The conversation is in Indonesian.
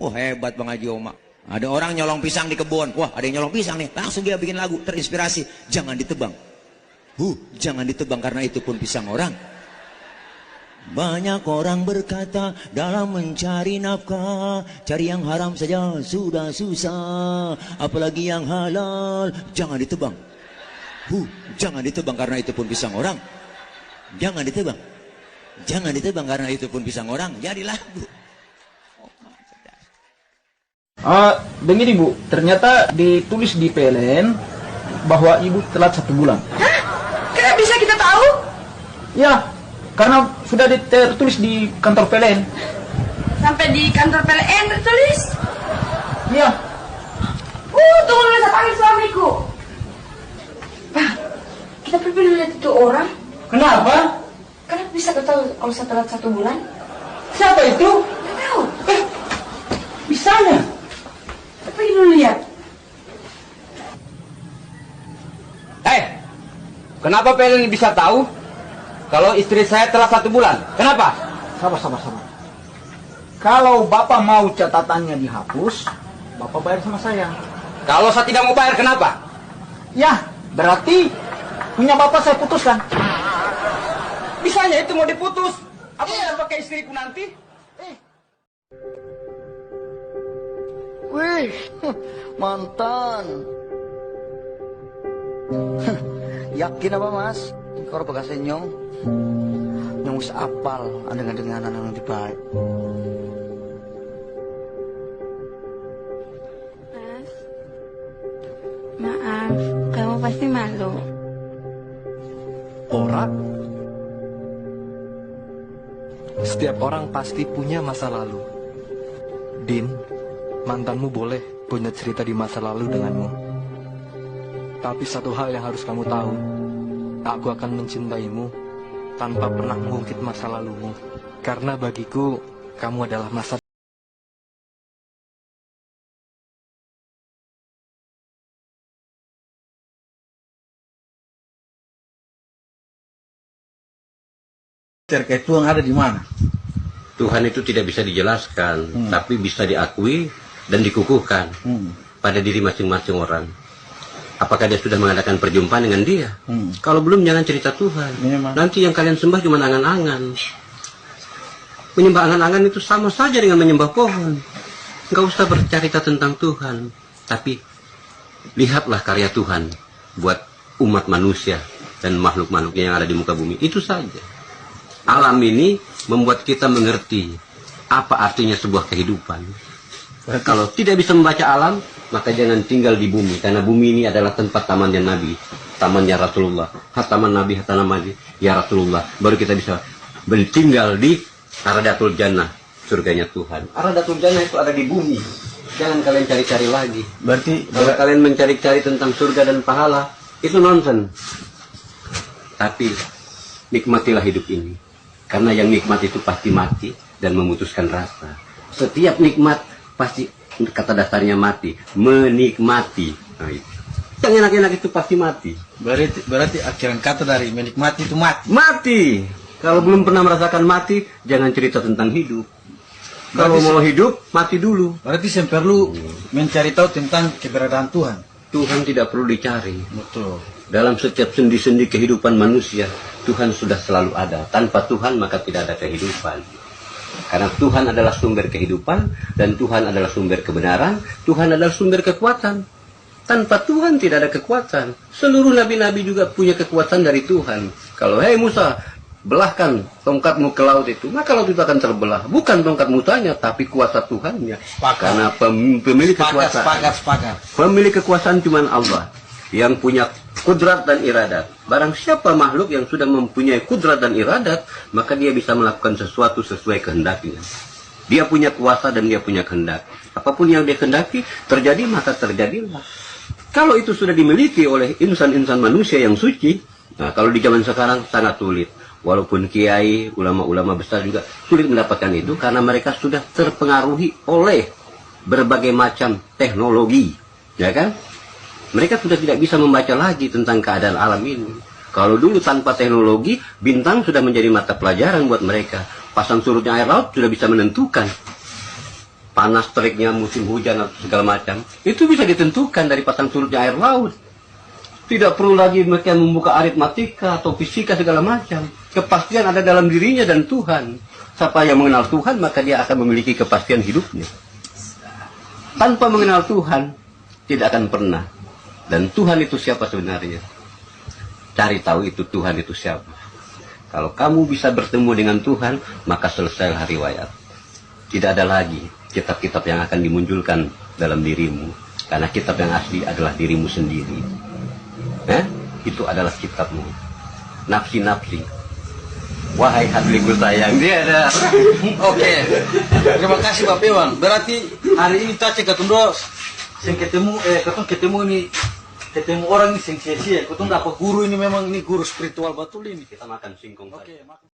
Wah hebat Bang Haji Oma. Ada orang nyolong pisang di kebun. Wah ada yang nyolong pisang nih. Langsung dia bikin lagu, terinspirasi. Jangan ditebang. Jangan ditebang karena itu pun pisang orang. Banyak orang berkata dalam mencari nafkah, cari yang haram saja sudah susah, apalagi yang halal. Jangan ditebang. Jangan ditebang karena itu pun pisang orang. Jangan ditebang. Jangan ditebang karena itu pun pisang orang. Jadi lagu. Begini Bu, ternyata ditulis di PLN bahwa Ibu telat 1 bulan. Hah? Kenapa bisa kita tahu? Ya, karena sudah tertulis di kantor PLN. Sampai di kantor PLN tertulis? Iya. Tunggu dulu, saya panggil suamiku. Pak, kita pergi lihat itu orang. Kenapa? Kenapa bisa ketahui kalau saya telat 1 bulan? Siapa itu? Tidak tahu. Bisanya. Pergi dulu lihat. Kenapa PLN bisa tahu kalau istri saya telat 1 bulan? Kenapa? Sabar. Kalau Bapak mau catatannya dihapus, Bapak bayar sama saya. Kalau saya tidak mau bayar, kenapa? Ya, berarti punya Bapak saya putuskan. Bisanya itu mau diputus. Apa yang pakai istriku nanti? Wih, mantan. Yakin apa Mas? Kalau bekas senyum, nyong wis apal dengan anak yang baik. Mas, maaf, kamu pasti malu. Setiap orang pasti punya masa lalu. Din, mantanmu boleh punya cerita di masa lalu denganmu. Tapi satu hal yang harus kamu tahu, aku akan mencintaimu tanpa pernah mengungkit masa lalumu. Karena bagiku, kamu adalah masa terkait Tuhan ada di mana? Tuhan itu tidak bisa dijelaskan, tapi bisa diakui dan dikukuhkan pada diri masing-masing orang. Apakah dia sudah mengadakan perjumpaan dengan dia? Kalau belum, jangan cerita Tuhan. Memang. Nanti yang kalian sembah cuma angan-angan. Menyembah angan-angan itu sama saja dengan menyembah pohon. Enggak usah bercerita tentang Tuhan, tapi lihatlah karya Tuhan buat umat manusia dan makhluk-makhluknya yang ada di muka bumi. Itu saja. Alam ini membuat kita mengerti apa artinya sebuah kehidupan. Kalau tidak bisa membaca alam, maka jangan tinggal di bumi. Karena bumi ini adalah tempat tamannya Nabi, tamannya Rasulullah. Hataman Nabi, hataman Nabi, ya Rasulullah. Baru kita bisa bertinggal di Aradatul Jannah, surganya Tuhan. Aradatul Jannah itu ada di bumi. Jangan kalian cari-cari lagi. Berarti kalau kalian mencari-cari tentang surga dan pahala, itu nonsen. Tapi nikmatilah hidup ini. Karena yang nikmat itu pasti mati dan memutuskan rasa. Setiap nikmat pasti, kata dasarnya mati, menikmati. Nah, itu. Yang enak-enak itu pasti mati. Berarti akhiran kata dari menikmati itu mati. Mati. Kalau belum pernah merasakan mati, jangan cerita tentang hidup. Kalau mau hidup, mati dulu. Berarti saya perlu mencari tahu tentang keberadaan Tuhan. Tuhan tidak perlu dicari. Betul. Dalam setiap sendi-sendi kehidupan manusia, Tuhan sudah selalu ada. Tanpa Tuhan maka tidak ada kehidupan. Karena Tuhan adalah sumber kehidupan, dan Tuhan adalah sumber kebenaran, Tuhan adalah sumber kekuatan. Tanpa Tuhan tidak ada kekuatan. Seluruh nabi-nabi juga punya kekuatan dari Tuhan. Kalau, hei Musa, belahkan tongkatmu ke laut itu, maka laut itu akan terbelah. Bukan tongkat Musanya, tapi kuasa Tuhannya. Karena pemilik kekuasaan. Pemilik kekuasaan cuma Allah, yang punya kudrat dan iradat. Barang siapa makhluk yang sudah mempunyai kudrat dan iradat, maka dia bisa melakukan sesuatu sesuai kehendaknya. Dia punya kuasa dan dia punya kehendak. Apapun yang dia kehendaki terjadi, maka terjadilah. Kalau itu sudah dimiliki oleh insan-insan manusia yang suci, nah kalau di zaman sekarang sangat sulit. Walaupun kiai, ulama-ulama besar juga sulit mendapatkan itu, karena mereka sudah terpengaruhi oleh berbagai macam teknologi, ya kan? Mereka sudah tidak bisa membaca lagi tentang keadaan alam ini. Kalau dulu tanpa teknologi, bintang sudah menjadi mata pelajaran buat mereka. Pasang surutnya air laut sudah bisa menentukan panas teriknya musim hujan atau segala macam, itu bisa ditentukan dari pasang surutnya air laut. Tidak perlu lagi mereka membuka aritmatika atau fisika segala macam. Kepastian ada dalam dirinya dan Tuhan. Siapa yang mengenal Tuhan, maka dia akan memiliki kepastian hidupnya. Tanpa mengenal Tuhan, tidak akan pernah. Dan Tuhan itu siapa sebenarnya? Cari tahu itu Tuhan itu siapa. Kalau kamu bisa bertemu dengan Tuhan, maka selesailah riwayat. Tidak ada lagi kitab-kitab yang akan dimunculkan dalam dirimu. Karena kitab yang asli adalah dirimu sendiri. Itu adalah kitabmu. Nafsi-nafsi. Wahai hatiku sayang, dia ada. Oke. Terima kasih Bapak Iwan. Berarti hari ini kita ketemu ketemu orang ini sing sia-sia. Ketemu dapat guru ini memang ini guru spiritual betul ini. Kita makan singkong saja.